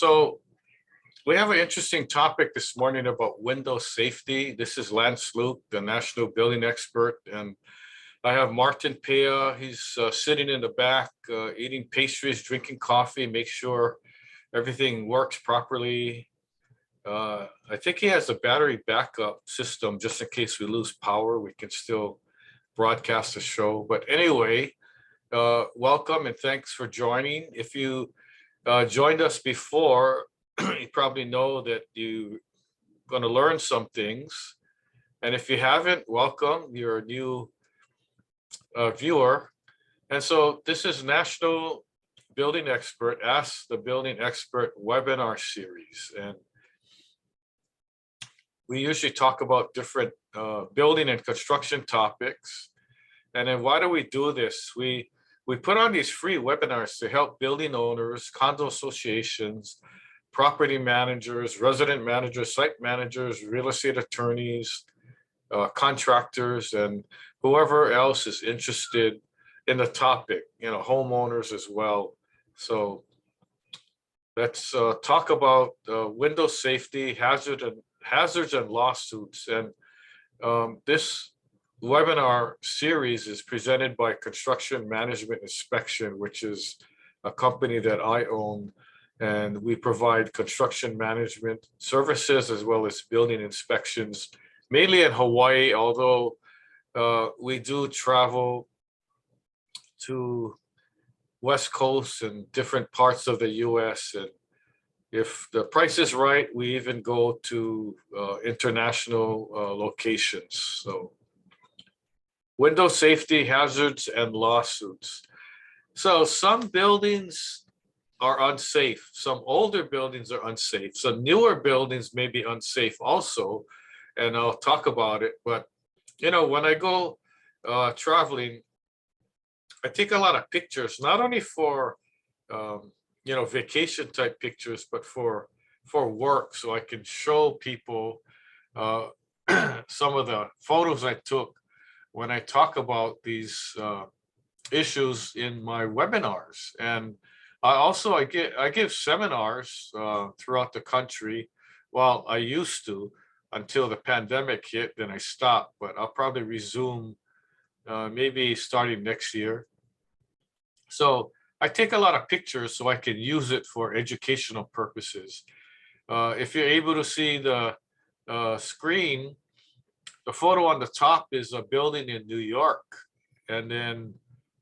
So we have an interesting topic this morning about window safety. This is Lance Luke, the national building expert, and I have Martin Pea. He's sitting in the back, eating pastries, drinking coffee, make sure everything works properly. I think he has a battery backup system just in case we lose power. We can still broadcast the show. But anyway, welcome and thanks for joining. If you joined us before, you probably know that you're going to learn some things. And if you haven't, welcome. You're a new viewer. And so this is National Building Expert, Ask the Building Expert webinar series. And we usually talk about different building and construction topics. And then why do we do this? We put on these free webinars to help building owners, condo associations, property managers, resident managers, site managers, real estate attorneys, contractors, and whoever else is interested in the topic, homeowners as well. So let's talk about window safety, hazards and lawsuits. And this webinar series is presented by Construction Management Inspection, which is a company that I own. And we provide construction management services as well as building inspections, mainly in Hawaii, although we do travel to West Coast and different parts of the US. And if the price is right, we even go to international locations. So window safety, hazards, and lawsuits. So some buildings are unsafe. Some older buildings are unsafe. Some newer buildings may be unsafe also, and I'll talk about it. But, when I go traveling, I take a lot of pictures, not only for, vacation type pictures, but for work. So I can show people some of the photos I took when I talk about these issues in my webinars. And I give seminars throughout the country. Well, I used to until the pandemic hit, then I stopped, but I'll probably resume maybe starting next year. So I take a lot of pictures so I can use it for educational purposes. If you're able to see the screen, the photo on the top is a building in New York. And then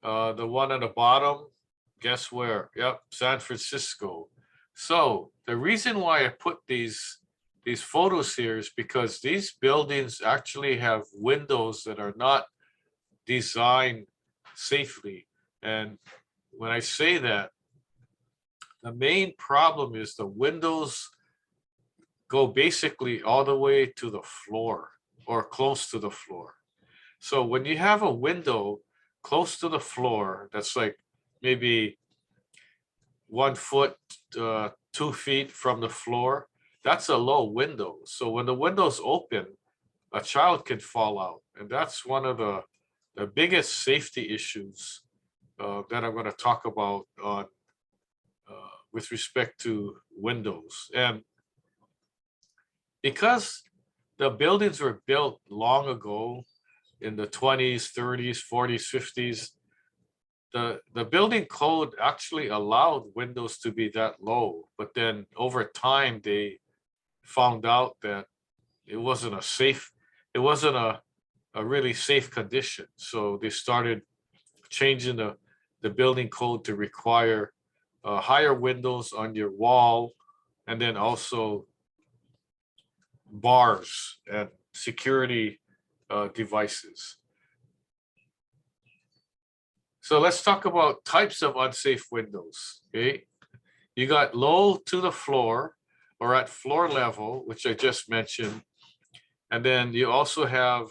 the one on the bottom, guess where? Yep, San Francisco. So the reason why I put these photos here is because these buildings actually have windows that are not designed safely. And when I say that, the main problem is the windows go basically all the way to the floor or close to the floor. So when you have a window close to the floor, that's like maybe 1 foot, 2 feet from the floor, that's a low window. So when the window's open, a child can fall out. And that's one of the biggest safety issues that I'm going to talk about on with respect to windows. And because the buildings were built long ago in the 20s, 30s, 40s, 50s, the building code actually allowed windows to be that low. But then over time, they found out that it wasn't a really safe condition. So they started changing the building code to require higher windows on your wall, and then also bars and security devices. So let's talk about types of unsafe windows. Okay, you got low to the floor or at floor level, which I just mentioned, and then you also have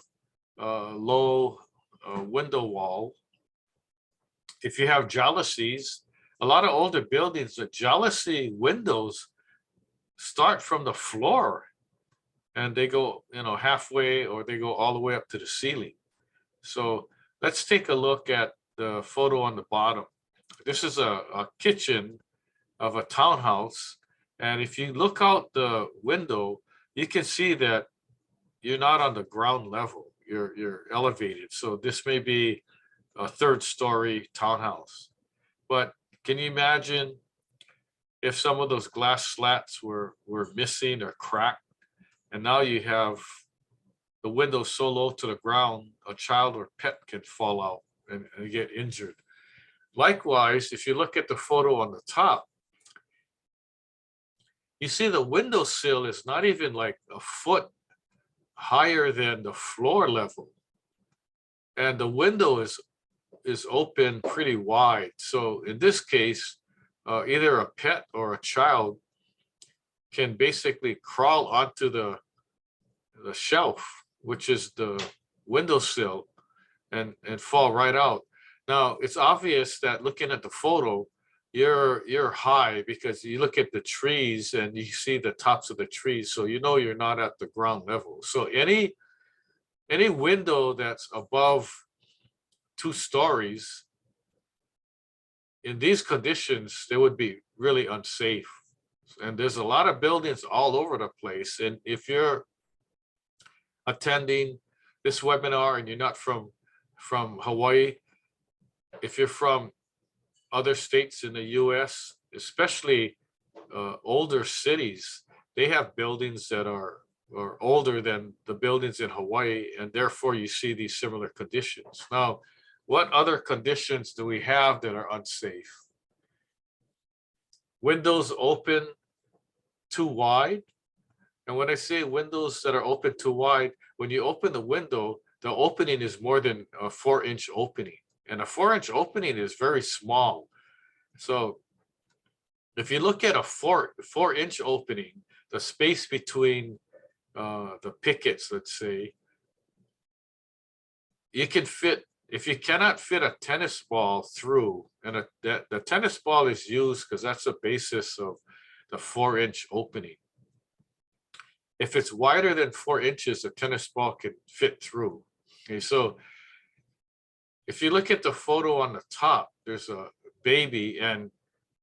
low window wall. If you have jalousies, a lot of older buildings, the jalousie windows start from the floor and they go, halfway, or they go all the way up to the ceiling. So let's take a look at the photo on the bottom. This is a kitchen of a townhouse, And if you look out the window, you can see that you're not on the ground level. You're elevated. So this may be a third story townhouse. But can you imagine if some of those glass slats were missing or cracked, and now you have the window so low to the ground, a child or pet can fall out and get injured. Likewise, if you look at the photo on the top, you see the windowsill is not even like a foot higher than the floor level. And the window is open pretty wide. So in this case, either a pet or a child can basically crawl onto the shelf, which is the windowsill, and fall right out. Now, it's obvious that looking at the photo, you're high because you look at the trees and you see the tops of the trees, so you know you're not at the ground level. So any window that's above 2 stories, in these conditions, they would be really unsafe. And there's a lot of buildings all over the place. And if you're attending this webinar and you're not from Hawaii, if you're from other states in the US, especially older cities, they have buildings that are older than the buildings in Hawaii, and therefore you see these similar conditions. Now, what other conditions do we have that are unsafe? Windows open too wide. And when I say windows that are open too wide, when you open the window, the opening is more than a 4-inch opening. And a 4-inch opening is very small. So if you look at a 4-inch opening, the space between the pickets, let's say, you can fit, if you cannot fit a tennis ball through, and the tennis ball is used because that's the basis of the 4-inch opening. If it's wider than 4 inches, a tennis ball can fit through. Okay, so if you look at the photo on the top, there's a baby, and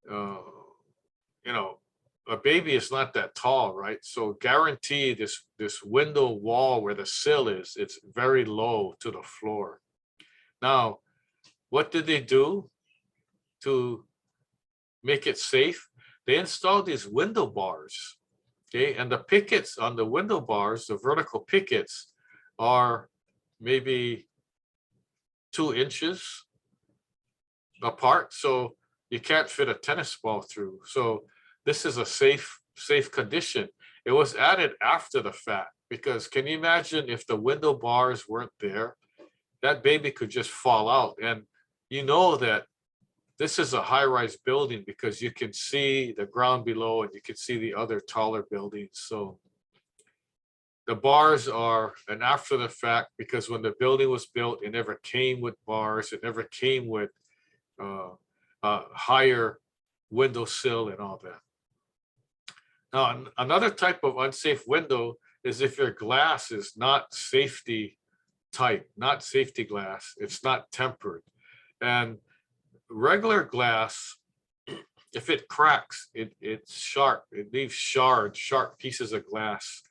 you know, a baby is not that tall, right? So guarantee this window wall where the sill is, it's very low to the floor. Now, what did they do to make it safe? They installed these window bars. Okay, and the pickets on the window bars, the vertical pickets, are maybe 2 inches apart, so you can't fit a tennis ball through. So this is a safe condition. It was added after the fact, because can you imagine if the window bars weren't there, that baby could just fall out. And you know that this is a high-rise building because you can see the ground below and you can see the other taller buildings. So the bars are an after the fact, because when the building was built, it never came with bars. It never came with higher windowsill and all that. Now, another type of unsafe window is if your glass is not safety type, not safety glass, it's not tempered. And regular glass, if it cracks, it's sharp. It leaves shards, sharp pieces of glass.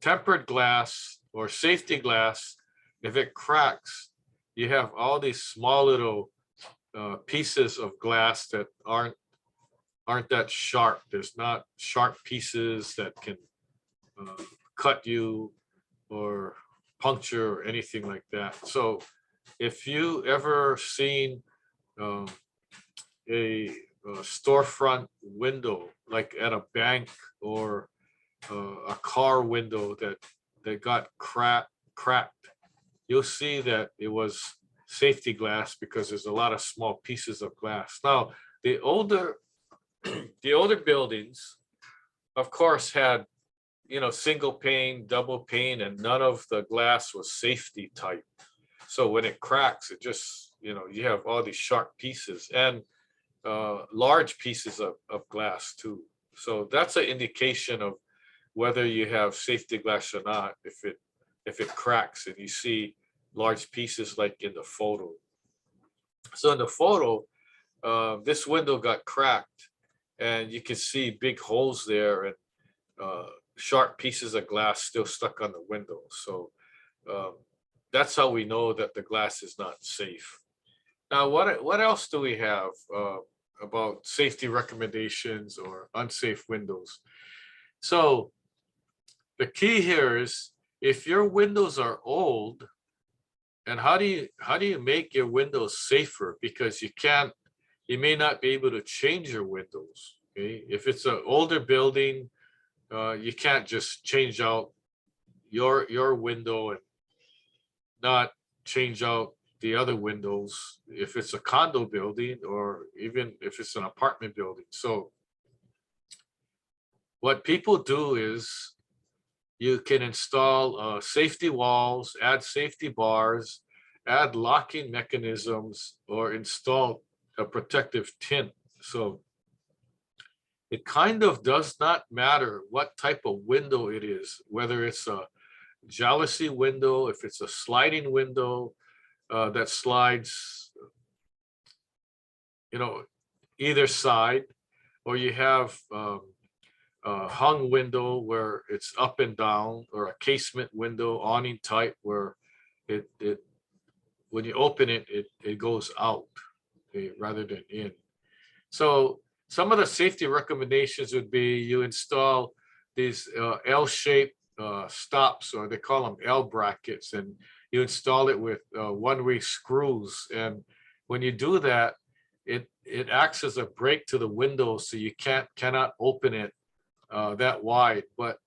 Tempered glass or safety glass, if it cracks, you have all these small little pieces of glass that aren't that sharp. There's not sharp pieces that can cut you or puncture or anything like that. So if you ever seen a storefront window, like at a bank or a car window that got cracked, you'll see that it was safety glass because there's a lot of small pieces of glass. Now, the older buildings, of course, had, you know, single pane, double pane, and none of the glass was safety type. So when it cracks, it just, you know, you have all these sharp pieces and large pieces of glass too. So that's an indication of whether you have safety glass or not, if it cracks and you see large pieces like in the photo. So in the photo, this window got cracked, and you can see big holes there and sharp pieces of glass still stuck on the window. So um, that's how we know that the glass is not safe. Now, what else do we have about safety recommendations or unsafe windows? So the key here is if your windows are old, and how do you make your windows safer? Because you may not be able to change your windows. Okay, if it's an older building, you can't just change out your window and not change out the other windows if it's a condo building or even if it's an apartment building. So what people do is you can install safety walls, add safety bars, add locking mechanisms, or install a protective tint. So it kind of does not matter what type of window it is, whether it's a jalousie window, if it's a sliding window that slides, you know, either side, or you have a hung window where it's up and down, or a casement window, awning type, where it when you open it, it goes out, okay, rather than in. So some of the safety recommendations would be you install these L-shaped stops, or they call them L brackets, and you install it with one-way screws. And when you do that, it acts as a brake to the window, so you cannot open it that wide. But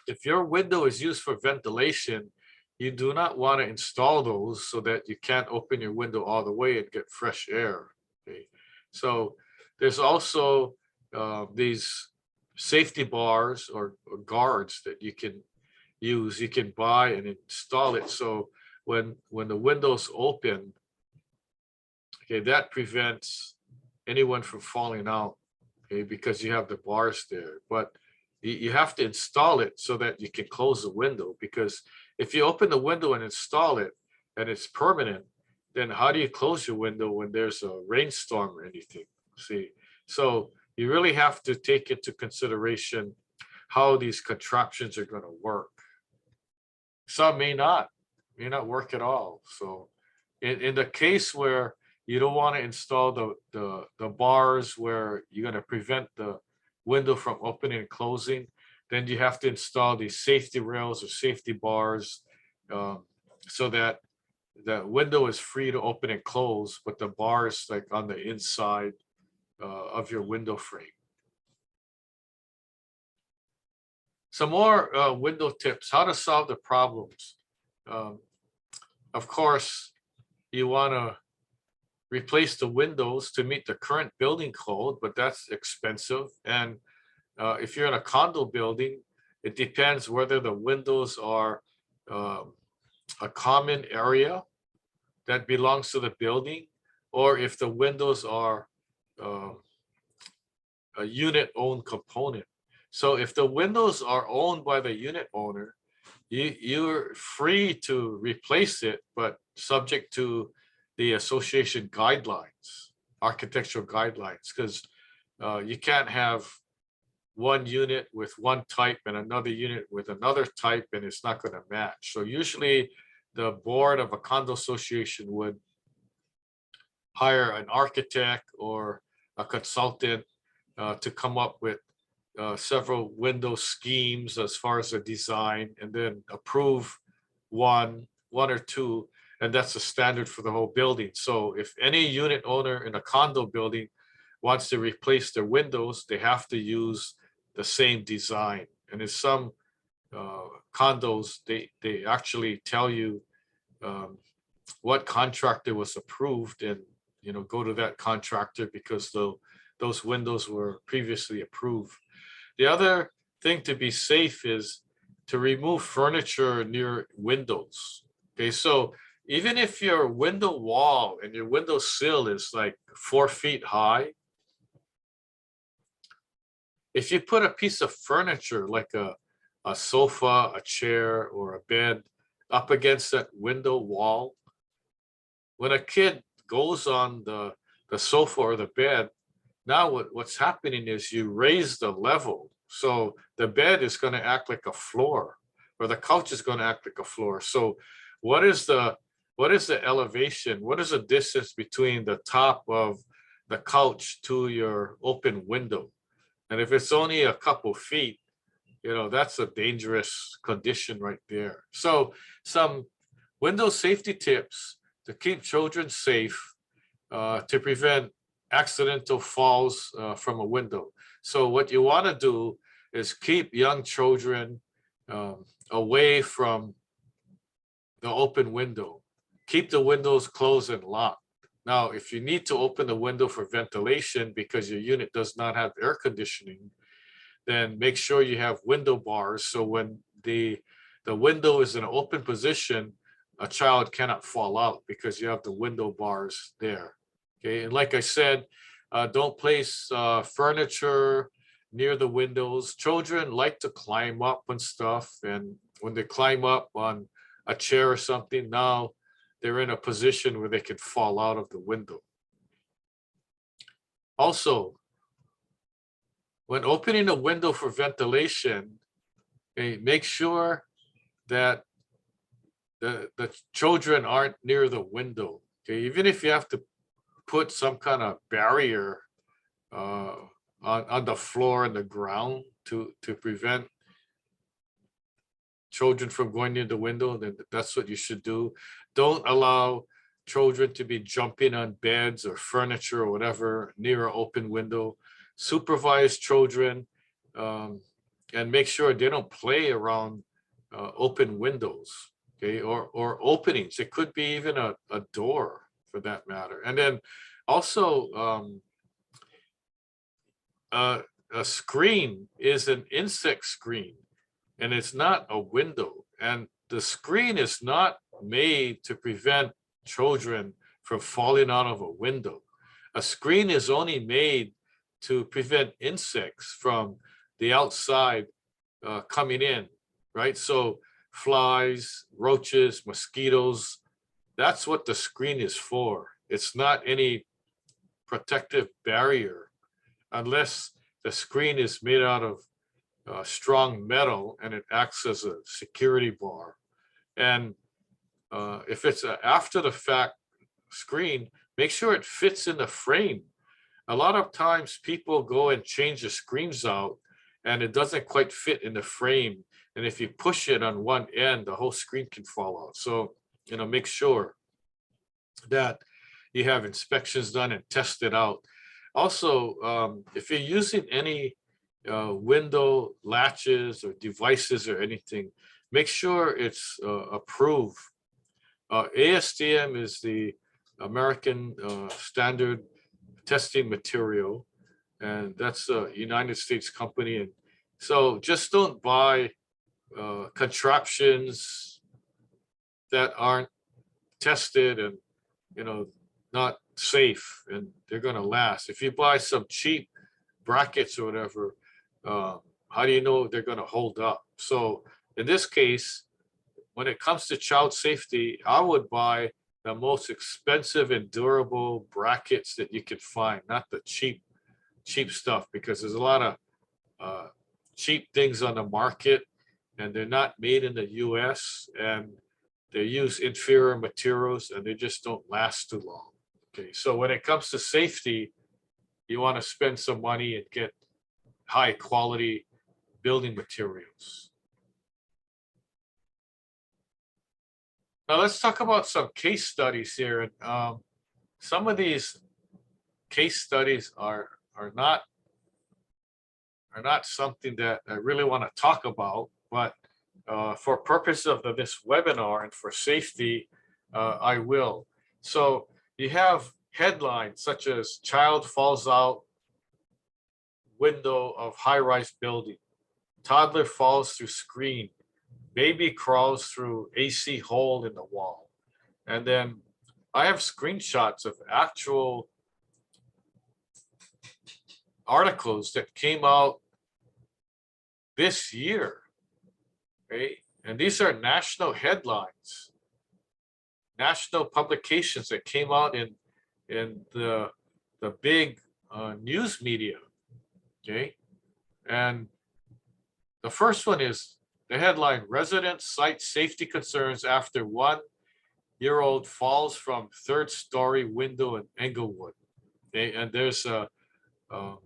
if your window is used for ventilation, you do not want to install those so that you can't open your window all the way and get fresh air. Okay, so there's also these safety bars or guards that you can use. You can buy and install it. So when the window's open, okay, that prevents anyone from falling out, okay, because you have the bars there. But you have to install it so that you can close the window, because if you open the window and install it and it's permanent, then how do you close your window when there's a rainstorm or anything? See, so you really have to take into consideration how these contraptions are going to work. Some may not work at all. So in the case where you don't want to install the bars where you're going to prevent the window from opening and closing, then you have to install these safety rails or safety bars, so that the window is free to open and close, but the bar is like on the inside of your window frame. Some more window tips, how to solve the problems. Of course, you want to replace the windows to meet the current building code, but that's expensive. And if you're in a condo building, it depends whether the windows are a common area that belongs to the building, or if the windows are a unit-owned component. So if the windows are owned by the unit owner, you're free to replace it, but subject to the association guidelines, architectural guidelines, because you can't have one unit with one type and another unit with another type, and it's not going to match. So usually the board of a condo association would hire an architect or a consultant to come up with several window schemes as far as the design, and then approve one or two, and that's a standard for the whole building. So if any unit owner in a condo building wants to replace their windows, they have to use the same design. And in some condos, they actually tell you what contractor was approved, and go to that contractor because those windows were previously approved. The other thing to be safe is to remove furniture near windows. Okay, so even if your window wall and your window sill is like 4 feet high, if you put a piece of furniture like a sofa, a chair, or a bed up against that window wall, when a kid goes on the sofa or the bed, now what's happening is you raise the level. So the bed is going to act like a floor, or the couch is going to act like a floor. So what is the elevation? What is the distance between the top of the couch to your open window? And if it's only a couple feet, that's a dangerous condition right there. So some window safety tips to keep children safe, to prevent accidental falls from a window. So what you want to do is keep young children away from the open window. Keep the windows closed and locked. Now, if you need to open the window for ventilation because your unit does not have air conditioning, then make sure you have window bars. So when the window is in an open position, a child cannot fall out because you have the window bars there. Okay, and like I said, don't place furniture near the windows. Children like to climb up on stuff, and when they climb up on a chair or something, now they're in a position where they can fall out of the window. Also, when opening a window for ventilation, okay, make sure that the children aren't near the window. Okay, even if you have to put some kind of barrier on the floor and the ground to prevent children from going near the window, then that's what you should do. Don't allow children to be jumping on beds or furniture or whatever near an open window. Supervise children, and make sure they don't play around open windows, okay, or openings. It could be even a door for that matter. And then also, a screen is an insect screen, and it's not a window. And the screen is not made to prevent children from falling out of a window. A screen is only made to prevent insects from the outside coming in, right? So flies, roaches, mosquitoes, that's what the screen is for. It's not any protective barrier unless the screen is made out of strong metal and it acts as a security bar. And if it's an after the fact screen, make sure it fits in the frame. A lot of times people go and change the screens out and it doesn't quite fit in the frame. And if you push it on one end, the whole screen can fall out. So, make sure that you have inspections done and test it out. Also, if you're using any window latches or devices or anything, make sure it's approved. ASTM is the American Standard Testing Material, and that's a United States company. And so just don't buy contraptions that aren't tested and not safe, and they're going to last. If you buy some cheap brackets or whatever, how do you know they're going to hold up? So in this case, when it comes to child safety, I would buy the most expensive and durable brackets that you can find, not the cheap stuff, because there's a lot of cheap things on the market and they're not made in the US and they use inferior materials and they just don't last too long. Okay, so when it comes to safety, you want to spend some money and get high quality building materials. Now let's talk about some case studies here. Some of these case studies are not something that I really want to talk about, but for purpose of this webinar and for safety, I will. So you have headlines such as child falls out window of high-rise building, toddler falls through screen, baby crawls through AC hole in the wall. And then I have screenshots of actual articles that came out this year, okay? And these are national headlines, national publications that came out in the big news media. Okay, and the first one is the headline: Residents cite safety concerns after 1-year-old falls from third-story window in Englewood. Okay, and there's um,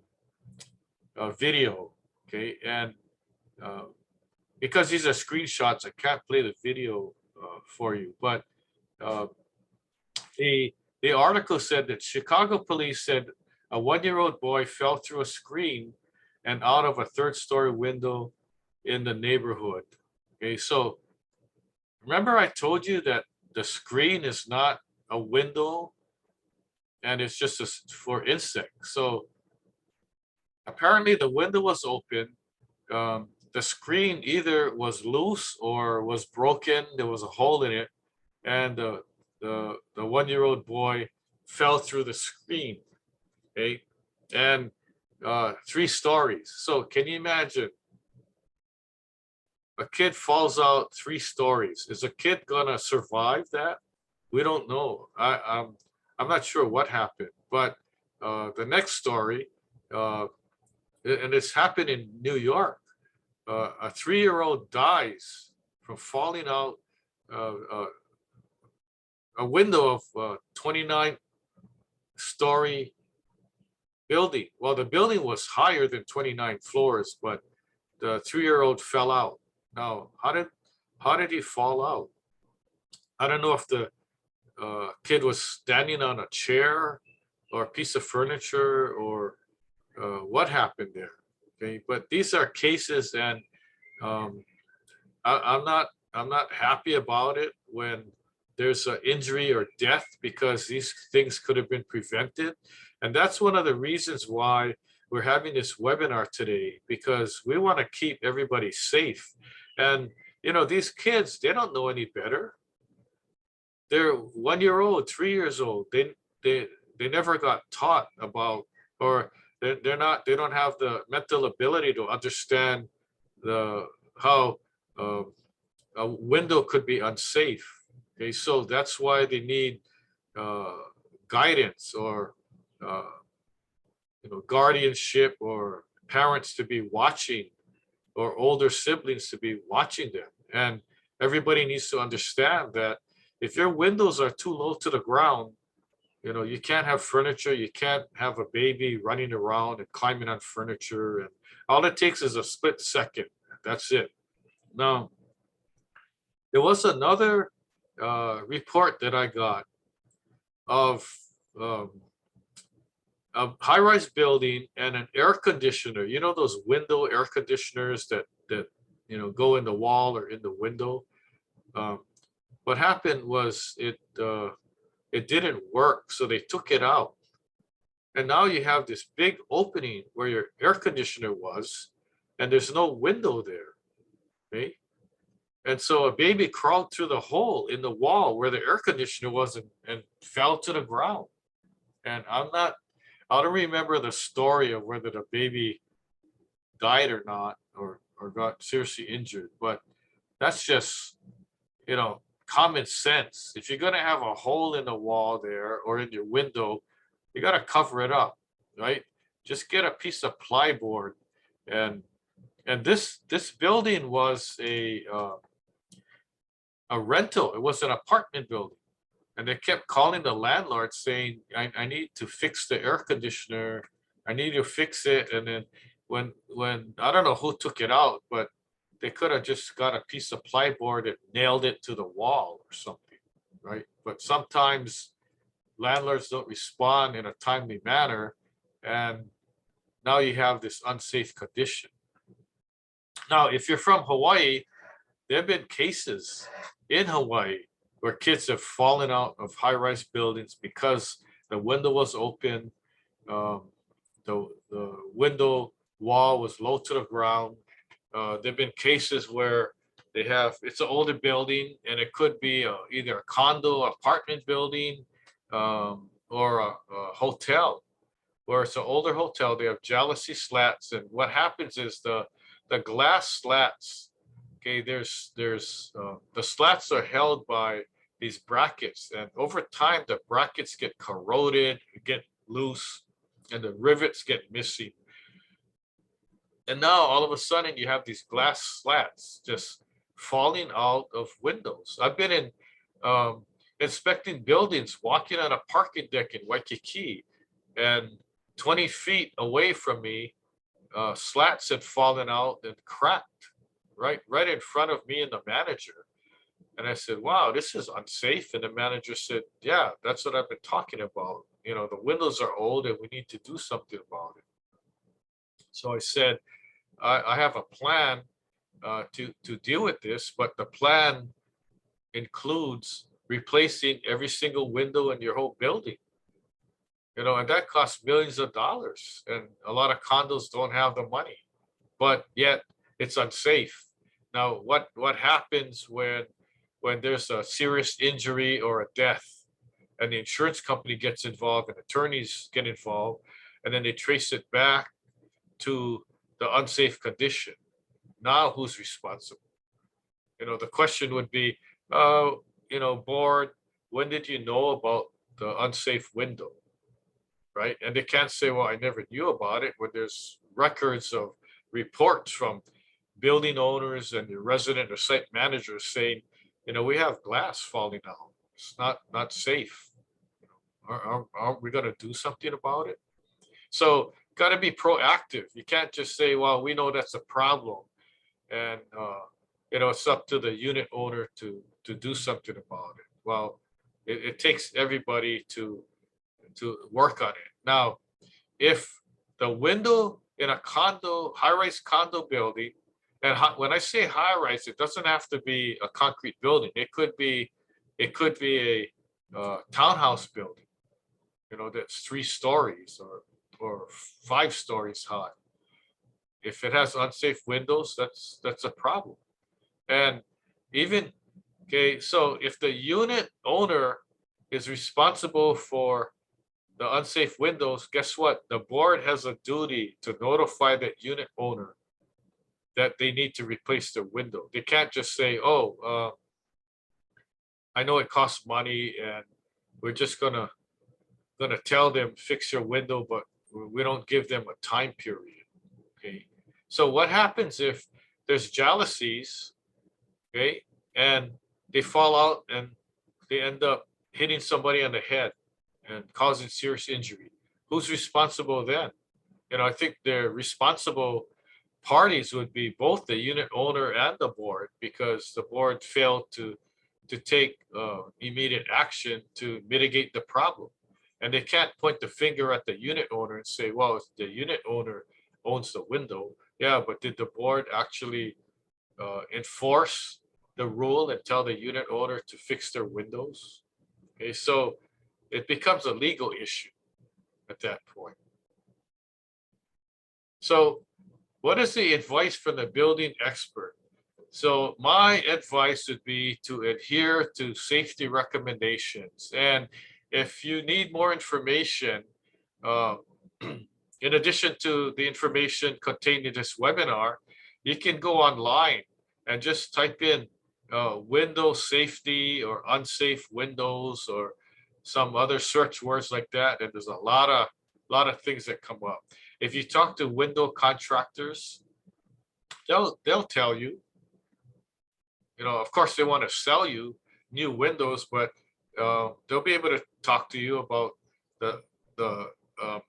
a video. Okay, and uh, because these are screenshots, I can't play the video for you. But uh, the the article said that Chicago police said a 1-year-old boy fell through a screen and out of a third-story window in the neighborhood. Okay, so remember I told you that the screen is not a window and it's just for insects. So apparently the window was open. The screen either was loose or was broken. There was a hole in it, and the 1-year-old boy fell through the screen. Okay, and 3 stories. So can you imagine? A kid falls out 3 stories. Is a kid gonna survive that? We don't know. I'm not sure what happened, but the next story, uh, and it's happened in New York. A 3-year-old dies from falling out a window of a 29-story building. Well, the building was higher than 29 floors, but the 3-year-old fell out. Now, how did he fall out? I don't know if the kid was standing on a chair or a piece of furniture or what happened there. Okay, but these are cases, and um, I'm not happy about it when there's an injury or death, because these things could have been prevented. And that's one of the reasons why we're having this webinar today, because we want to keep everybody safe. And you know, these kids, they don't know any better. They're 1-year-old, 3 years old. They never got taught about, or they don't have the mental ability to understand the how a window could be unsafe. Okay, so that's why they need uh, guidance, or uh, you know, guardianship, or parents to be watching, or older siblings to be watching them. And everybody needs to understand that if your windows are too low to the ground, you know, you can't have furniture, you can't have a baby running around and climbing on furniture, and all it takes is a split second. That's it. Now, there was another report that I got of um, a high-rise building and an air conditioner. You know those window air conditioners that you know go in the wall or in the window. Um, what happened was it didn't work, so they took it out, and now you have this big opening where your air conditioner was, and there's no window there. Okay, and so a baby crawled through the hole in the wall where the air conditioner was, and fell to the ground. And I don't remember the story of whether the baby died or not, or got seriously injured, but that's just, you know, common sense. If you're going to have a hole in the wall there or in your window, you got to cover it up, right? Just get a piece of plyboard. And this building was a rental. It was an apartment building. And they kept calling the landlord saying, I need to fix the air conditioner. I need to fix it. And then when I don't know who took it out, but they could have just got a piece of plyboard and nailed it to the wall or something, right? But sometimes landlords don't respond in a timely manner, and now you have this unsafe condition. Now, if you're from Hawaii, there have been cases in Hawaii where kids have fallen out of high-rise buildings because the window was open, the window wall was low to the ground. There've been cases where it's an older building, and it could be either a condo, apartment building, or a hotel, where it's an older hotel. They have jalousie slats, and what happens is the glass slats. Okay, there's the slats are held by these brackets, and over time the brackets get corroded, get loose, and the rivets get missing. And now all of a sudden you have these glass slats just falling out of windows. I've been in inspecting buildings, walking on a parking deck in Waikiki, and 20 feet away from me, slats had fallen out and cracked right in front of me and the manager. And I said, wow, this is unsafe. And the manager said, yeah, that's what I've been talking about. You know, the windows are old and we need to do something about it. So I said, I have a plan to deal with this, but the plan includes replacing every single window in your whole building. You know, and that costs millions of dollars. And a lot of condos don't have the money, but yet it's unsafe. Now, what happens when there's a serious injury or a death, and the insurance company gets involved and attorneys get involved, and then they trace it back to the unsafe condition? Now who's responsible? You know, the question would be, you know, board, when did you know about the unsafe window? Right? And they can't say, well, I never knew about it, when there's records of reports from building owners and the resident or site managers saying, you know, we have glass falling out. It's not safe. Aren't we going to do something about it? So got to be proactive. You can't just say, well, we know that's a problem, and you know, it's up to the unit owner to do something about it. Well, it takes everybody to work on it. Now, if the window in a condo, high-rise condo building, and when I say high-rise, it doesn't have to be a concrete building. It could be a townhouse building, you know, that's 3 stories or 5 stories high. If it has unsafe windows, that's a problem. And even, okay, so if the unit owner is responsible for the unsafe windows, guess what? The board has a duty to notify that unit owner that they need to replace their window. They can't just say, oh, I know it costs money and we're just gonna tell them fix your window, but we don't give them a time period. Okay. So what happens if there's jealousies, okay, and they fall out and they end up hitting somebody on the head and causing serious injury? Who's responsible then? You know, I think the responsible parties would be both the unit owner and the board, because the board failed to take immediate action to mitigate the problem. And they can't point the finger at the unit owner and say, well, the unit owner owns the window. Yeah, but did the board actually enforce the rule and tell the unit owner to fix their windows? Okay, so it becomes a legal issue at that point. So what is the advice from the building expert? So my advice would be to adhere to safety recommendations. And if you need more information, in addition to the information contained in this webinar, you can go online and just type in window safety or unsafe windows or some other search words like that. And there's a lot of things that come up. If you talk to window contractors, they'll tell you. You know, of course, they want to sell you new windows, but they'll be able to talk to you about the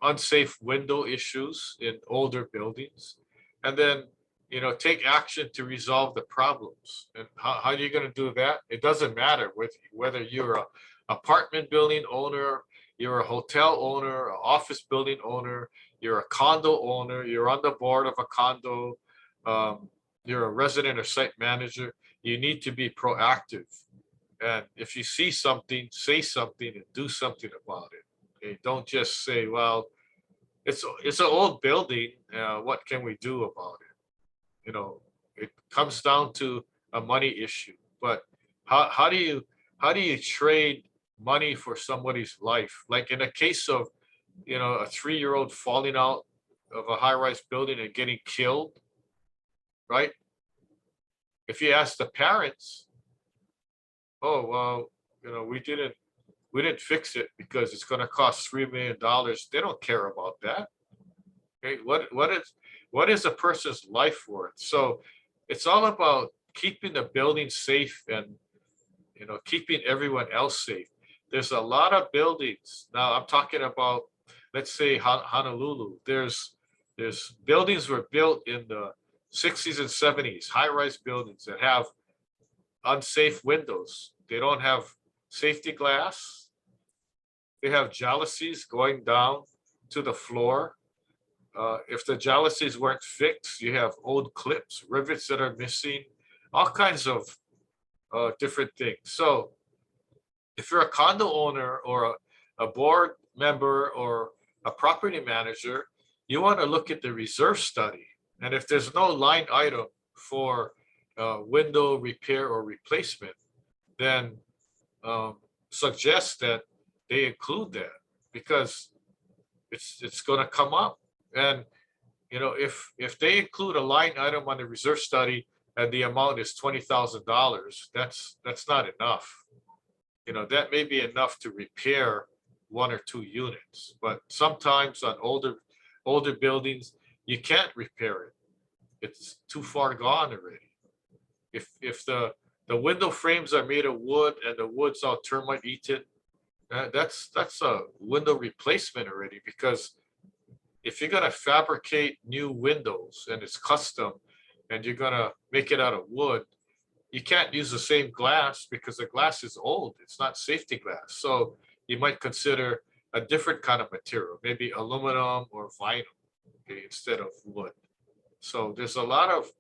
unsafe window issues in older buildings, and then, you know, take action to resolve the problems. And how are you going to do that? It doesn't matter whether you're a apartment building owner, you're a hotel owner, an office building owner, you're a condo owner, you're on the board of a condo, you're a resident or site manager. You need to be proactive. And if you see something, say something and do something about it. Okay? Don't just say, well, it's an old building. What can we do about it? You know, it comes down to a money issue. But how do you trade money for somebody's life? Like in a case of, you know, a 3-year-old falling out of a high-rise building and getting killed, right? If you ask the parents, oh, well, you know, we didn't we didn't fix it because it's going to cost $3 million. They don't care about that. Okay, what is a person's life worth? So it's all about keeping the building safe and keeping everyone else safe. There's a lot of buildings now. I'm talking about, let's say, Honolulu. There's buildings were built in the 60s and 70s, high-rise buildings that have unsafe windows. They don't have safety glass. They have jalousies going down to the floor. If the jalousies weren't fixed, you have old clips, rivets that are missing, all kinds of different things. So if you're a condo owner or a board member or a property manager, you want to look at the reserve study. And if there's no line item for window repair or replacement, then suggest that they include that, because it's going to come up. And if they include a line item on the reserve study and the amount is $20,000, that's not enough. That may be enough to repair 1 or 2 units, but sometimes on older buildings, you can't repair it. It's too far gone already. If the window frames are made of wood and the wood's all termite eaten, that's a window replacement already, because if you're going to fabricate new windows and it's custom and you're going to make it out of wood, you can't use the same glass because the glass is old. It's not safety glass. So you might consider a different kind of material, maybe aluminum or vinyl, okay, instead of wood. So there's a lot of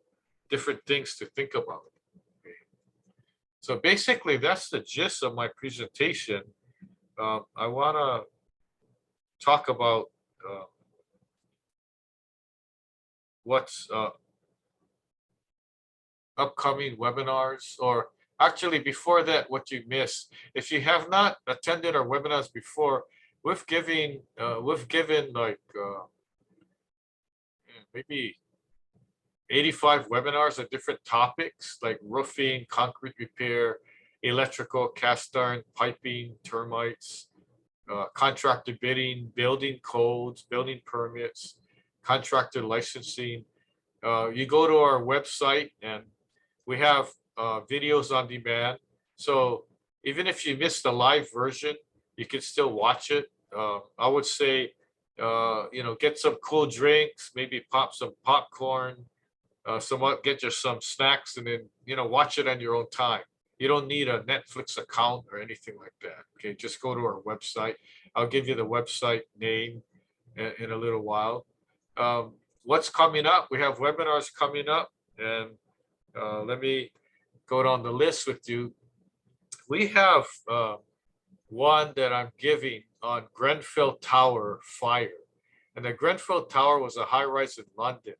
different things to think about. Okay. So basically, that's the gist of my presentation. I want to talk about what's upcoming webinars, or actually before that, what you missed. If you have not attended our webinars before, we've given like maybe 85 webinars on different topics like roofing, concrete repair, electrical, cast iron, piping, termites, contractor bidding, building codes, building permits, contractor licensing. You go to our website and we have videos on demand. So even if you missed the live version, you can still watch it. I would say, get some cool drinks, maybe pop some popcorn, get you some snacks, and then, watch it on your own time. You don't need a Netflix account or anything like that. Okay, just go to our website. I'll give you the website name in a little while. What's coming up? We have webinars coming up, and let me go down the list with you. We have one that I'm giving on Grenfell Tower fire. And the Grenfell Tower was a high-rise in London.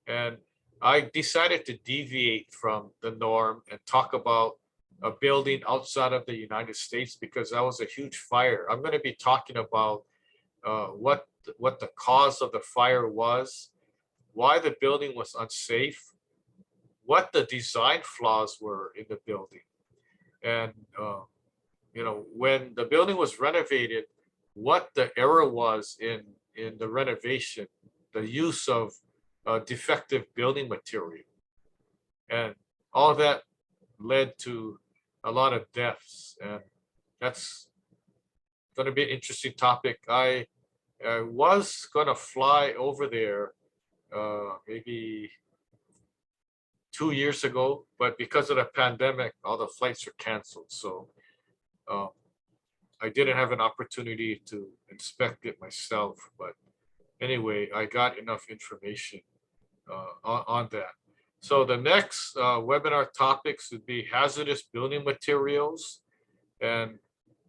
And I decided to deviate from the norm and talk about a building outside of the United States, because that was a huge fire. I'm going to be talking about what the cause of the fire was, why the building was unsafe, what the design flaws were in the building, and when the building was renovated, what the error was in the renovation, the use of defective building material, and all that led to a lot of deaths. And that's going to be an interesting topic. I was going to fly over there maybe 2 years ago, but because of the pandemic, all the flights are canceled. So I didn't have an opportunity to inspect it myself. But anyway, I got enough information on that. So the next webinar topics would be hazardous building materials. And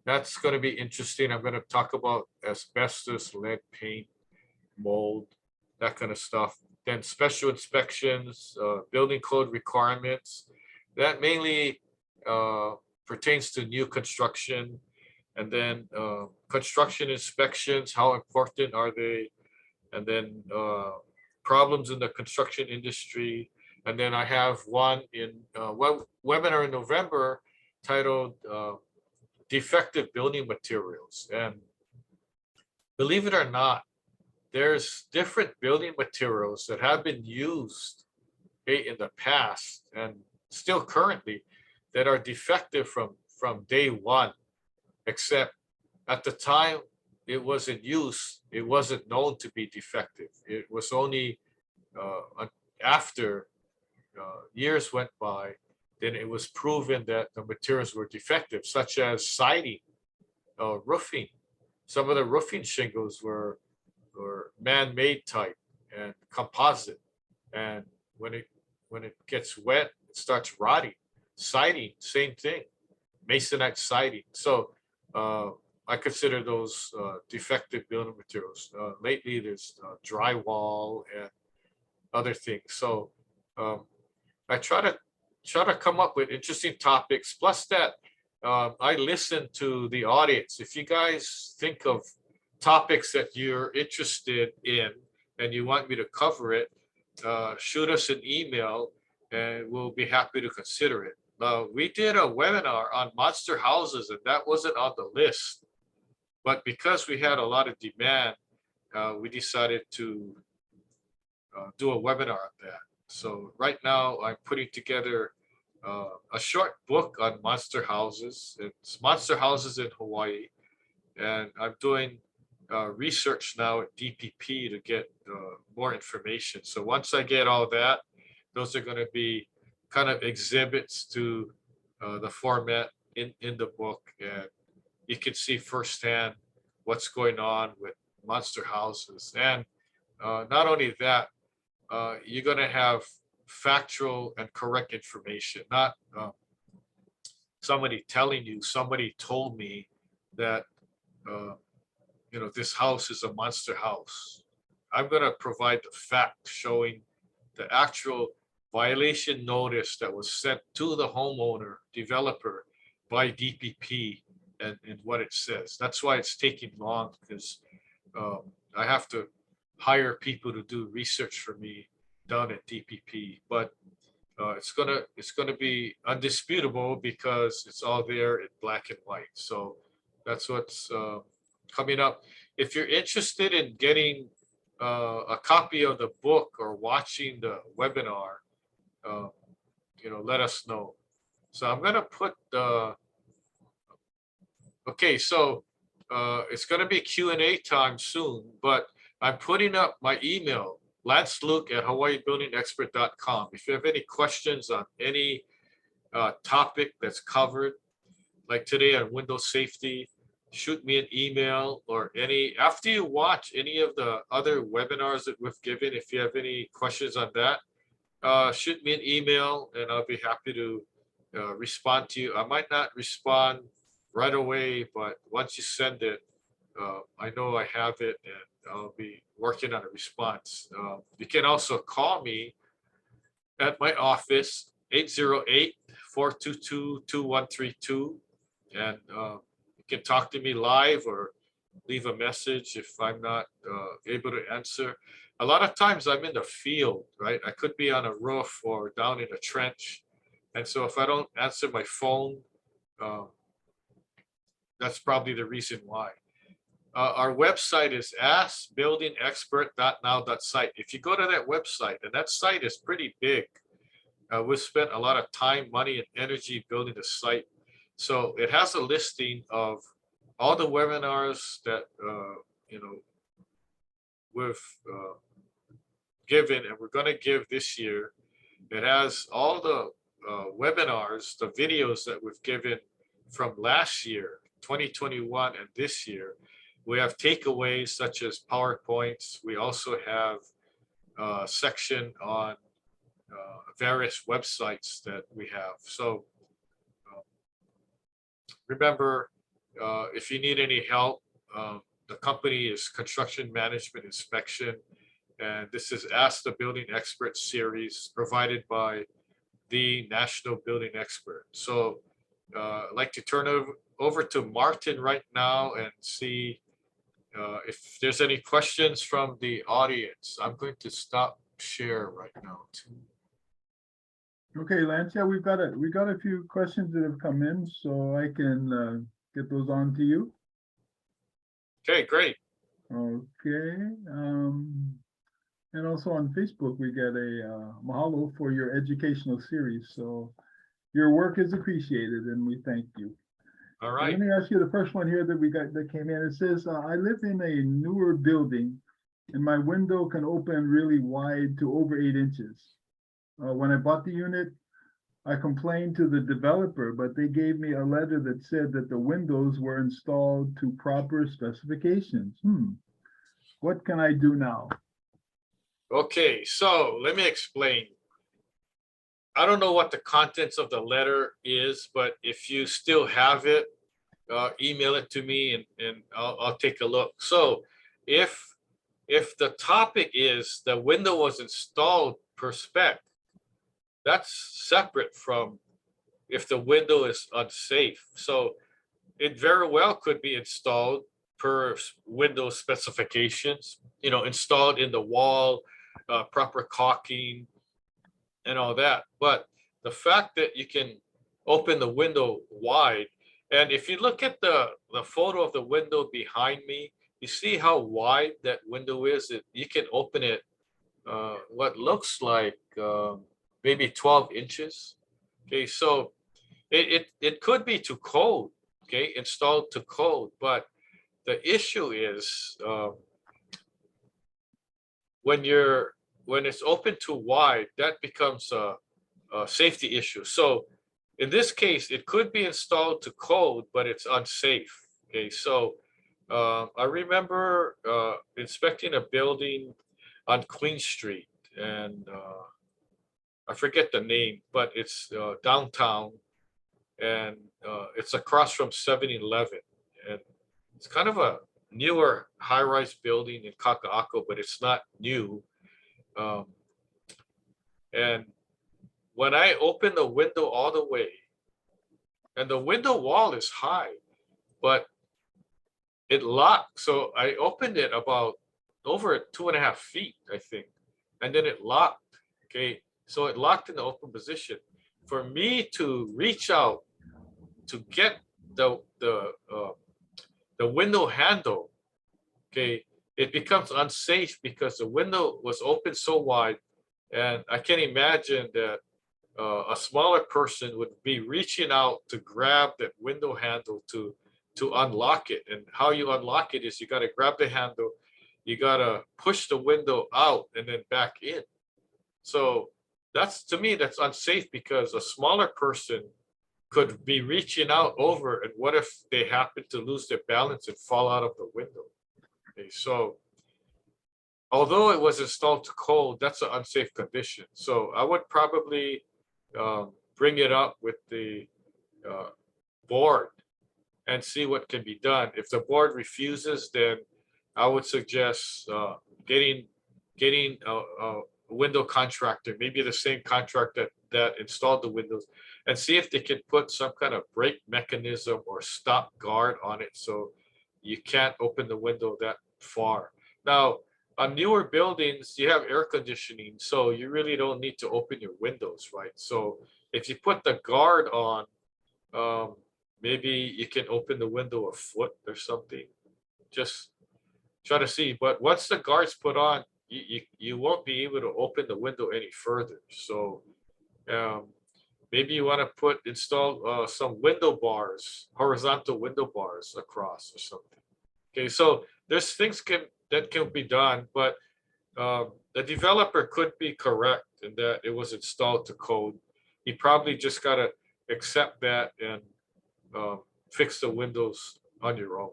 that's going to be interesting. I'm going to talk about asbestos, lead paint, mold, that kind of stuff. Then special inspections, building code requirements. That mainly pertains to new construction. And then construction inspections, how important are they? And then problems in the construction industry. And then I have one in webinar in November titled defective building materials. And believe it or not, there's different building materials that have been used in the past and still currently that are defective from day one, except at the time it was in use, it wasn't known to be defective. It was only after years went by, then it was proven that the materials were defective, such as siding, roofing. Some of the roofing shingles were man-made type and composite, and when it gets wet, it starts rotting. Siding, same thing, masonite siding. So I consider those defective building materials. Lately, there's drywall and other things. So I try to come up with interesting topics. Plus that I listen to the audience. If you guys think of topics that you're interested in and you want me to cover it, shoot us an email and we'll be happy to consider it. We did a webinar on monster houses and that wasn't on the list, but because we had a lot of demand, we decided to do a webinar on that. So right now I'm putting together a short book on monster houses. It's monster houses in Hawaii, and I'm doing research now at DPP to get more information. So once I get all that, those are going to be kind of exhibits to the format in the book, and you can see firsthand what's going on with monster houses. And not only that, you're going to have factual and correct information, not somebody telling you, somebody told me that this house is a monster house. I'm going to provide the fact showing the actual violation notice that was sent to the homeowner developer by DPP and what it says. That's why it's taking long, because I have to hire people to do research for me down at DPP. But it's gonna be undisputable because it's all there in black and white. So that's what's coming up. If you're interested in getting a copy of the book or watching the webinar, let us know. So I'm gonna put okay, so it's gonna be Q&A time soon, but I'm putting up my email, lanceluke@hawaiibuildingexpert.com. If you have any questions on any topic that's covered, like today on window safety, shoot me an email, or after you watch any of the other webinars that we've given, if you have any questions on that, shoot me an email and I'll be happy to respond to you. I might not respond right away, but once you send it, I know I have it and I'll be working on a response. You can also call me at my office, 808-422-2132, and you can talk to me live or leave a message if I'm not able to answer. A lot of times I'm in the field, right? I could be on a roof or down in a trench. And so if I don't answer my phone, that's probably the reason why. Our website is askbuildingexpert.now.site. If you go to that website, and that site is pretty big, we've spent a lot of time, money, and energy building the site. So it has a listing of all the webinars that we've given and we're going to give this year. It has all the webinars, the videos that we've given from last year, 2021, and this year. We have takeaways such as PowerPoints. We also have a section on various websites that we have. So remember, if you need any help, the company is Construction Management Inspection, and this is Ask the Building Expert series provided by the National Building Expert. So I'd like to turn over to Martin right now and see if there's any questions from the audience. I'm going to stop share right now too. Okay, Lance. Yeah, we got a few questions that have come in, so I can get those on to you. Okay, great. Okay. And also on Facebook, we get a mahalo for your educational series. So your work is appreciated and we thank you. All Let right. me ask you the first one here that we got that came in. It says, I live in a newer building and my window can open really wide to over 8 inches. When I bought the unit, I complained to the developer, but they gave me a letter that said that the windows were installed to proper specifications. What can I do now? Okay, so let me explain. I don't know what the contents of the letter is, but if you still have it, email it to me and I'll take a look. So if the topic is the window was installed per spec, that's separate from if the window is unsafe. So it very well could be installed per window specifications, installed in the wall, proper caulking and all that. But the fact that you can open the window wide, and if you look at the photo of the window behind me, you see how wide that window is. You can open it what looks like maybe 12 inches. Okay, so it could be to code, okay, installed to code, but the issue is when it's open too wide, that becomes a safety issue. So in this case, it could be installed to code, but it's unsafe. Okay, so I remember inspecting a building on Queen Street, and I forget the name, but it's downtown, and it's across from 7-Eleven, and it's kind of a newer high-rise building in Kaka'ako, but it's not new. And when I open the window all the way, and the window wall is high, but it locked. So I opened it about over 2.5 feet, I think, and then it locked. Okay, so it locked in the open position. For me to reach out to get the window handle, okay, it becomes unsafe because the window was open so wide, and I can imagine that a smaller person would be reaching out to grab that window handle to unlock it. And how you unlock it is you got to grab the handle, you got to push the window out and then back in. So that's, to me, that's unsafe because a smaller person could be reaching out over, and what if they happen to lose their balance and fall out of the window? Okay, so although it was installed to code, that's an unsafe condition. So I would probably bring it up with the board and see what can be done. If the board refuses, then I would suggest getting a window contractor, maybe the same contractor that installed the windows, and see if they can put some kind of brake mechanism or stop guard on it so you can't open the window that far. Now, on newer buildings, you have air conditioning, so you really don't need to open your windows, right? So if you put the guard on, maybe you can open the window a foot or something. Just try to see. But once the guard's put on, you won't be able to open the window any further. So maybe you want to install some window bars, horizontal window bars across or something. Okay, so there's things that can be done, but the developer could be correct in that it was installed to code. You probably just got to accept that and fix the windows on your own.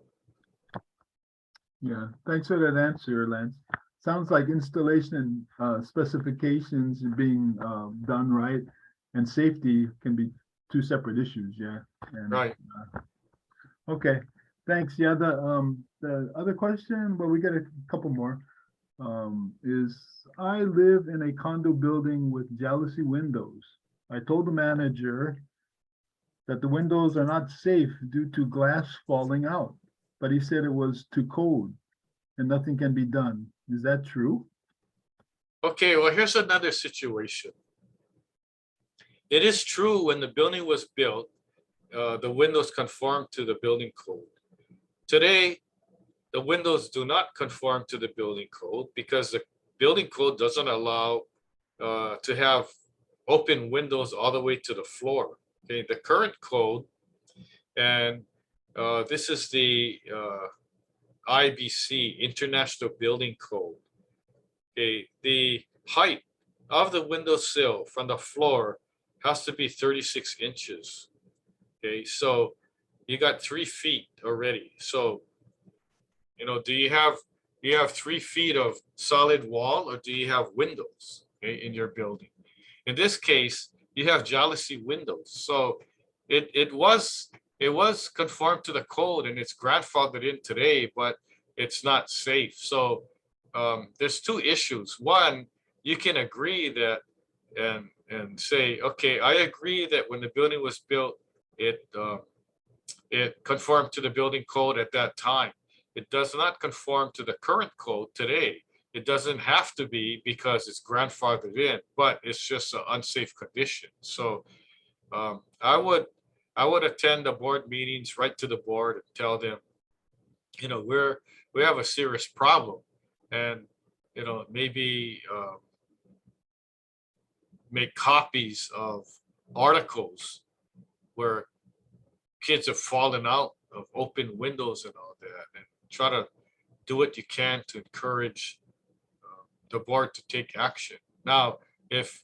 Yeah, thanks for that answer, Lance. Sounds like installation and specifications being done right, and safety can be two separate issues. Yeah. And, Right. Okay. Thanks. Yeah. The other question, well, we got a couple more. Is I live in a condo building with jalousie windows. I told the manager that the windows are not safe due to glass falling out, but he said it was to code and nothing can be done. Is that true? Okay, well, here's another situation. It is true when the building was built, the windows conform to the building code. Today, the windows do not conform to the building code because the building code doesn't allow to have open windows all the way to the floor. Okay, the current code, and this is the IBC, International Building Code. Okay, the height of the windowsill from the floor has to be 36 inches. Okay, so you got 3 feet already. So, you know, do you have 3 feet of solid wall, or do you have windows, okay, in your building? In this case, you have jalousie windows. So it was conformed to the code and it's grandfathered in today, but it's not safe. So there's 2 issues. One, you can agree that and say, okay, I agree that when the building was built, it conformed to the building code at that time. It does not conform to the current code today. It doesn't have to be because it's grandfathered in, but it's just an unsafe condition. So I would attend the board meetings, write to the board and tell them, you know, we have a serious problem, and you know, maybe make copies of articles where kids have fallen out of open windows and all that, and try to do what you can to encourage the board to take action. Now, if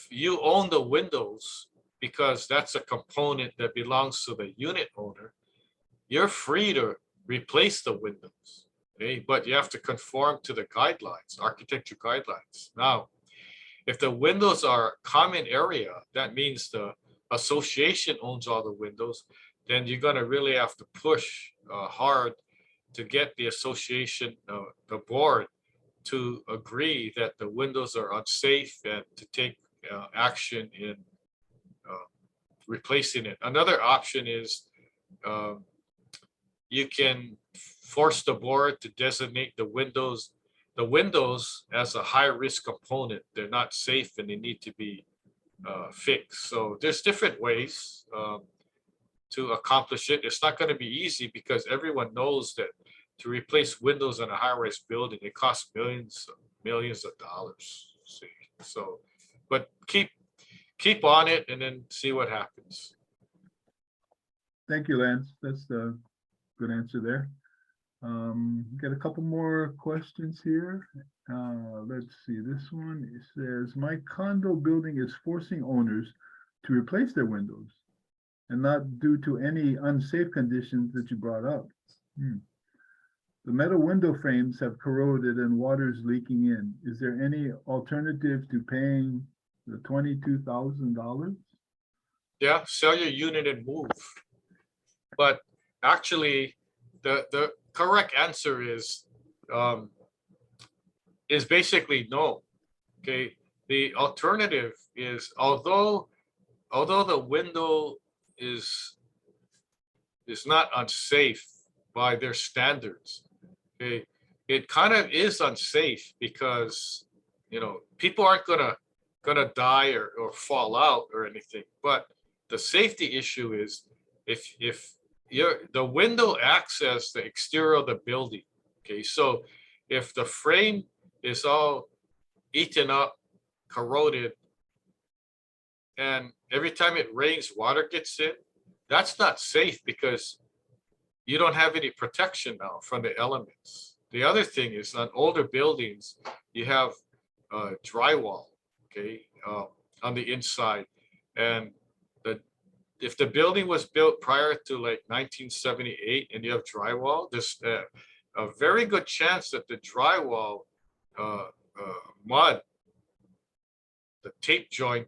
you own the windows, because that's a component that belongs to the unit owner, you're free to replace the windows, okay? But you have to conform to the guidelines, architecture guidelines. Now, if the windows are common area, that means the association owns all the windows, then you're gonna really have to push hard to get the association, the board, to agree that the windows are unsafe and to take action in replacing it. Another option is you can force the board to designate the windows as a high risk component. They're not safe and they need to be fixed. So there's different ways to accomplish it. It's not going to be easy because everyone knows that to replace windows in a high-rise building, it costs millions of dollars. See, so, but keep on it and then see what happens. Thank you, Lance. That's a good answer there. Got a couple more questions here. Let's see, this one, it says, my condo building is forcing owners to replace their windows and not due to any unsafe conditions that you brought up. The metal window frames have corroded and water is leaking in. Is there any alternative to paying the $22,000? Yeah, sell your unit and move. But actually, the correct answer is basically no. Okay, the alternative is, although the window is not unsafe by their standards, okay, it kind of is unsafe because, you know, people aren't gonna die or fall out or anything. But the safety issue is if the window acts as the exterior of the building. Okay, so if the frame is all eaten up, corroded, and every time it rains, water gets in, that's not safe because you don't have any protection now from the elements. The other thing is, on older buildings, you have drywall, okay, on the inside, and if the building was built prior to like 1978 and you have drywall, there's a very good chance that the drywall mud, the tape joint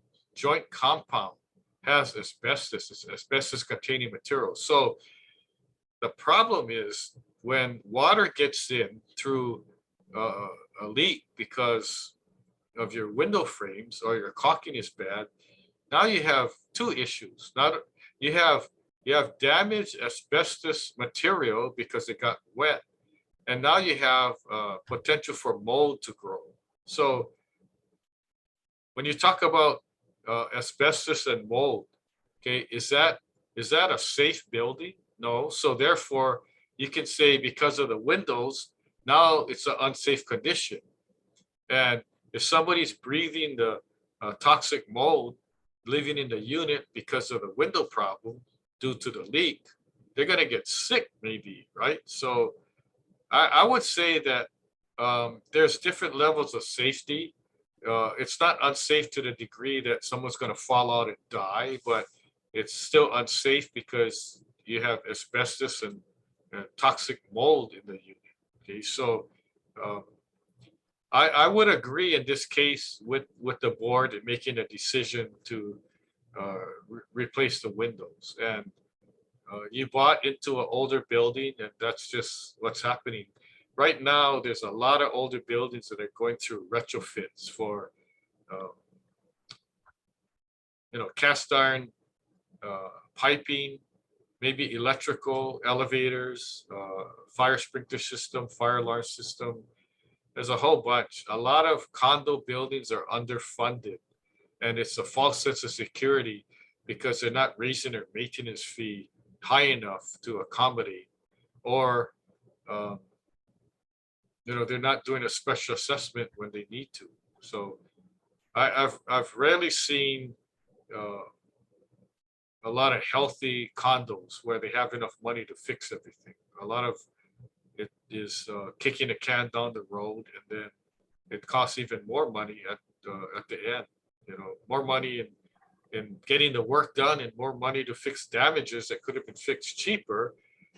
compound, has asbestos containing material. So the problem is when water gets in through a leak because of your window frames or your caulking is bad, now you have 2 issues. Now you have damaged asbestos material because it got wet, and now you have potential for mold to grow. So when you talk about asbestos and mold, okay, is that Is that a safe building? No. So therefore, you can say because of the windows, now it's an unsafe condition. And if somebody's breathing the toxic mold, living in the unit because of the window problem due to the leak, they're going to get sick maybe, right? So I would say that there's different levels of safety. It's not unsafe to the degree that someone's going to fall out and die, but it's still unsafe because you have asbestos and toxic mold in the unit. Okay, so um, I would agree in this case with the board in making a decision to replace the windows. And you bought into an older building, and that's just what's happening. Right now, there's a lot of older buildings that are going through retrofits for, uh, cast iron piping, maybe electrical, elevators, fire sprinkler system, fire alarm system. There's a whole bunch. A lot of condo buildings are underfunded, and it's a false sense of security because they're not raising their maintenance fee high enough to accommodate, or they're not doing a special assessment when they need to. So I've rarely seen a lot of healthy condos where they have enough money to fix everything. A lot of it is kicking a can down the road, and then it costs even more money at the end. More money in getting the work done, and more money to fix damages that could have been fixed cheaper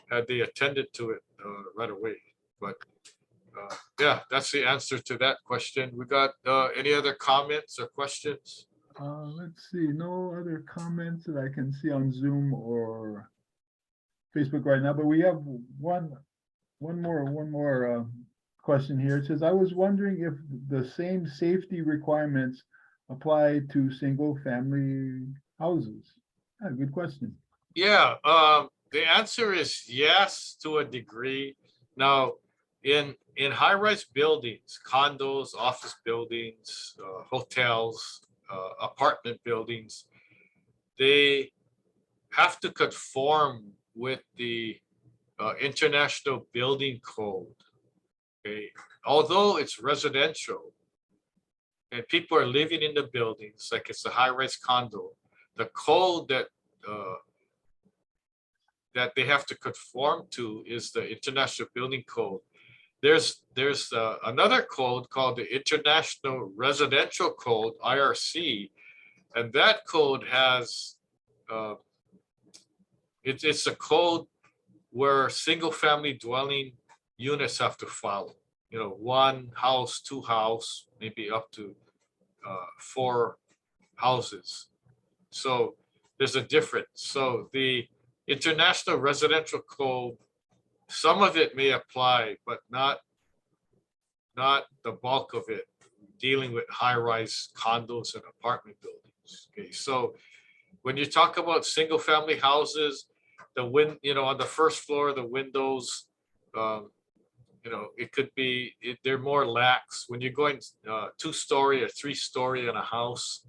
had they attended to it right away. But yeah, that's the answer to that question. We got any other comments or questions? Let's see, no other comments that I can see on Zoom or Facebook right now, but we have one more question here. It says, I was wondering if the same safety requirements apply to single family houses. Good question. Yeah, the answer is yes, to a degree. Now, in high-rise buildings, condos, office buildings, hotels, apartment buildings, they have to conform with the International Building Code. Okay, although it's residential and people are living in the buildings like it's a high-rise condo, the code that they have to conform to is the International Building Code. There's another code called the International Residential Code, IRC, and that code has it's a code where single family dwelling units have to follow. One house, two house, maybe up to 4 houses. So there's a difference. So the International Residential Code, some of it may apply, but not the bulk of it, dealing with high-rise condos and apartment buildings. Okay, so when you talk about single-family houses, on the first floor, the windows, it could be they're more lax. When you're going 2-story or 3-story in a house,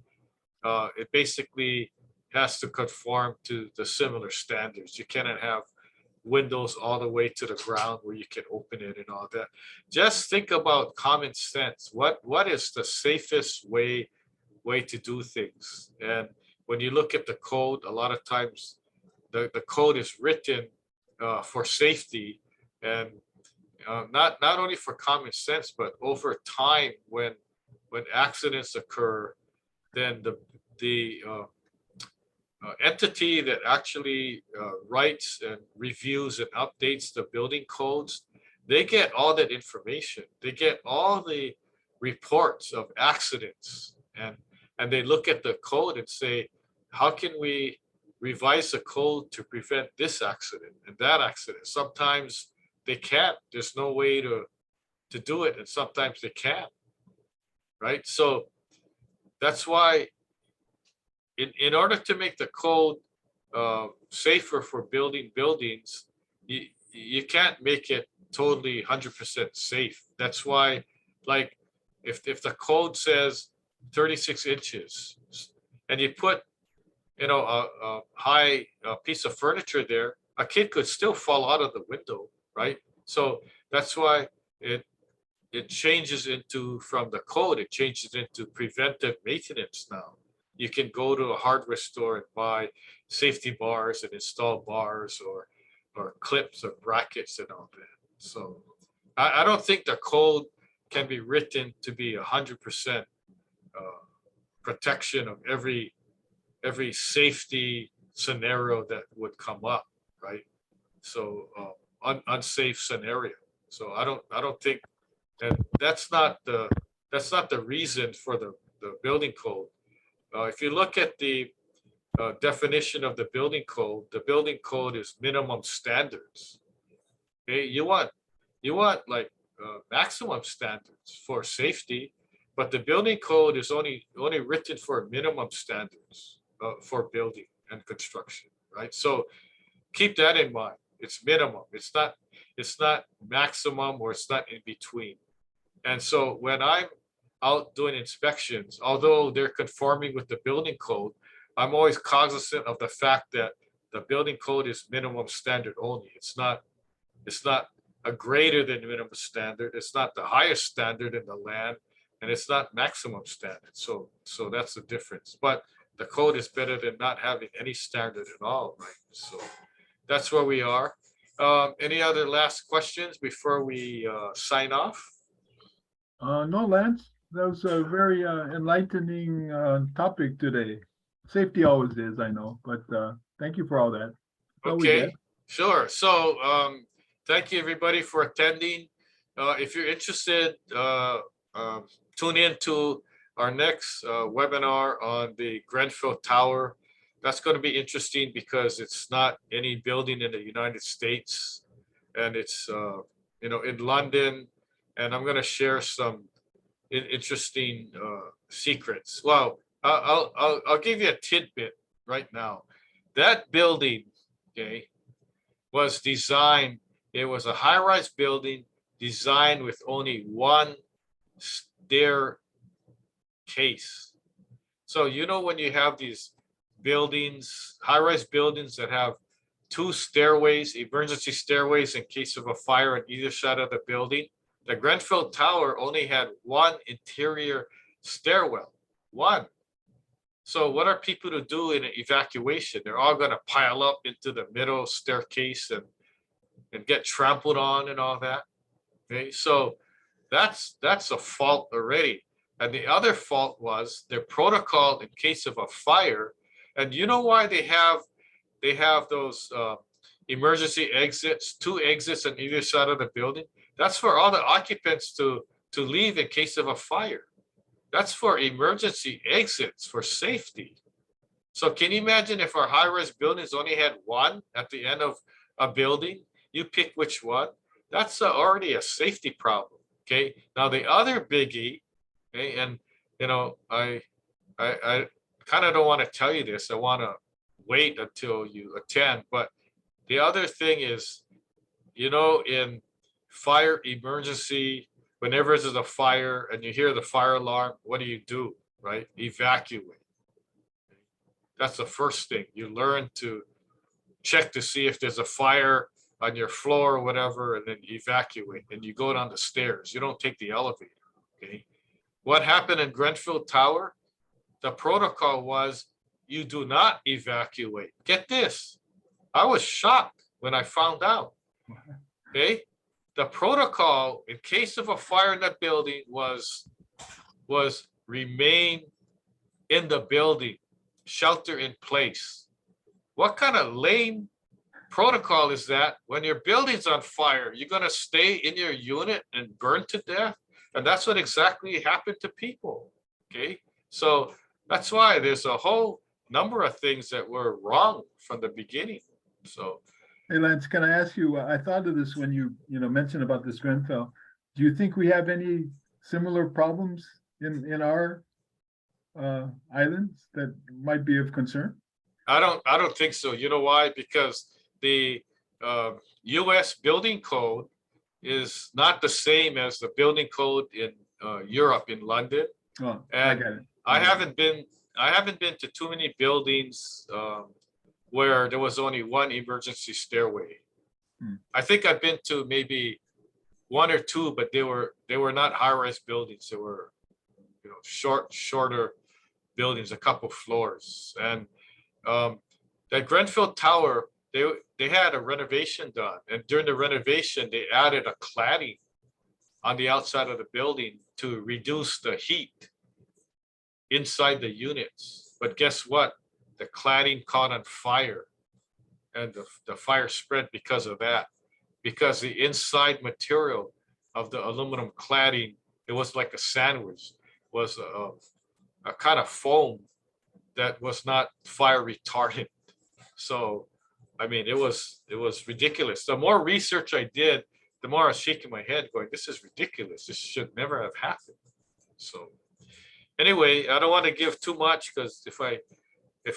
it basically has to conform to the similar standards. You cannot have windows all the way to the ground where you can open it and all that. Just think about common sense. What is the safest way to do things? And when you look at the code, a lot of times the code is written for safety, and not only for common sense, but over time when accidents occur, then the entity that actually writes and reviews and updates the building codes, they get all that information. They get all the reports of accidents, and they look at the code and say, how can we revise the code to prevent this accident and that accident? Sometimes they can't. There's no way to do it, and sometimes they can, right? So that's why in order to make the code safer for building buildings, you can't make it totally 100% safe. That's why, like, if the code says 36 inches and you put a high piece of furniture there, a kid could still fall out of the window, right? So that's why it changes into, from the code, it changes into preventive maintenance now. You can go to a hardware store and buy safety bars and install bars or clips or brackets and all that. So I don't think the code can be written to be 100% protection of every safety scenario that would come up, right? So unsafe scenario. So I don't think, and that's not the reason for the building code. If you look at the definition of the building code is minimum standards. Okay, you want like maximum standards for safety, but the building code is only written for minimum standards for building and construction, right? So keep that in mind. It's minimum. It's not maximum, or it's not in between. And so when I'm out doing inspections, although they're conforming with the building code, I'm always cognizant of the fact that the building code is minimum standard only. It's not a greater than minimum standard. It's not the highest standard in the land, and it's not maximum standard. So that's the difference. But the code is better than not having any standard at all, right? So that's where we are. Any other last questions before we sign off? No, Lance, that was a very enlightening topic today. Safety always is, I know, but thank you for all that. That's all we Okay, get. sure. So thank you, everybody, for attending. If you're interested, tune in to our next webinar on the Grenfell Tower. That's going to be interesting because it's not any building in the United States, and it's in London. And I'm going to share some interesting secrets. Well, I'll give you a tidbit right now. That building, okay, was designed. It was a high-rise building designed with only one staircase. So when you have these buildings, high-rise buildings that have two stairways, emergency stairways in case of a fire on either side of the building, the Grenfell Tower only had one interior stairwell, one. So what are people to do in an evacuation? They're all going to pile up into the middle staircase and get trampled on and all that. Okay, so that's a fault already. And the other fault was their protocol in case of a fire. And you know why they have those emergency exits, two exits on either side of the building? That's for all the occupants to leave in case of a fire. That's for emergency exits for safety. So can you imagine if our high-rise buildings only had one at the end of a building? You pick which one. That's already a safety problem. Okay. Now the other biggie, okay, and I kind of don't want to tell you this. I want to wait until you attend. But the other thing is, in fire emergency, whenever there's a fire and you hear the fire alarm, what do? Right? Evacuate. That's the first thing. You learn to check to see if there's a fire on your floor or whatever, and then evacuate. And you go down the stairs. You don't take the elevator. Okay. What happened in Grenfell Tower? The protocol was you do not evacuate. Get this. I was shocked when I found out. Okay. The protocol in case of a fire in that building was remain in the building, shelter in place. What kind of lame protocol is that? When your building's on fire, you're going to stay in your unit and burn to death? And that's what exactly happened to people. Okay. So that's why there's a whole number of things that were wrong from the beginning. So, Hey, Lance, can I ask you, I thought of this when you mentioned about this Grenfell. Do you think we have any similar problems in our islands that might be of concern? I don't think so. You know why? Because the U.S. building code is not the same as the building code in Europe, in London. Oh, and I get it. I haven't been I haven't been to too many buildings where there was only one emergency stairway. Hmm. I think I've been to maybe one or two, but they were not high-rise buildings. They were, you know, shorter buildings, a couple floors. And that Grenfell Tower, they had a renovation done, and during the renovation, they added a cladding on the outside of the building to reduce the heat inside the units. But guess what? The cladding caught on fire, and the fire spread because of that. Because the inside material of the aluminum cladding, it was like a sandwich, was a kind of foam that was not fire retardant. So, I mean, it was ridiculous. The more research I did, the more I was shaking my head, going, "This is ridiculous. This should never have happened." So, anyway, I don't want to give too much, because if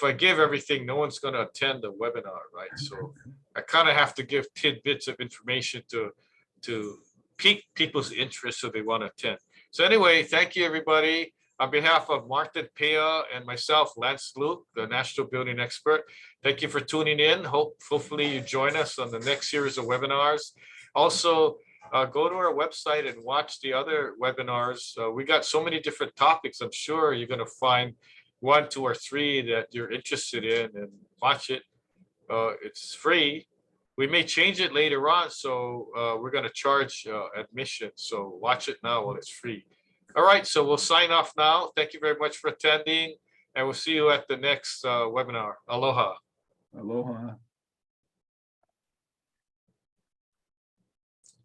I give everything, no one's going to attend the webinar, right? So, I kind of have to give tidbits of information to pique people's interest so they want to attend. So, anyway, thank you, everybody. On behalf of Martin Pea and myself, Lance Luke, the National Building Expert, thank you for tuning in. Hopefully you join us on the next series of webinars. Also, go to our website and watch the other webinars. We got so many different topics. I'm sure you're going to find 1, 2, or 3 that you're interested in, and watch it. It's free. We may change it later on, so we're going to charge admission. So watch it now while it's free. All right, so we'll sign off now. Thank you very much for attending, and we'll see you at the next webinar. Aloha. Aloha.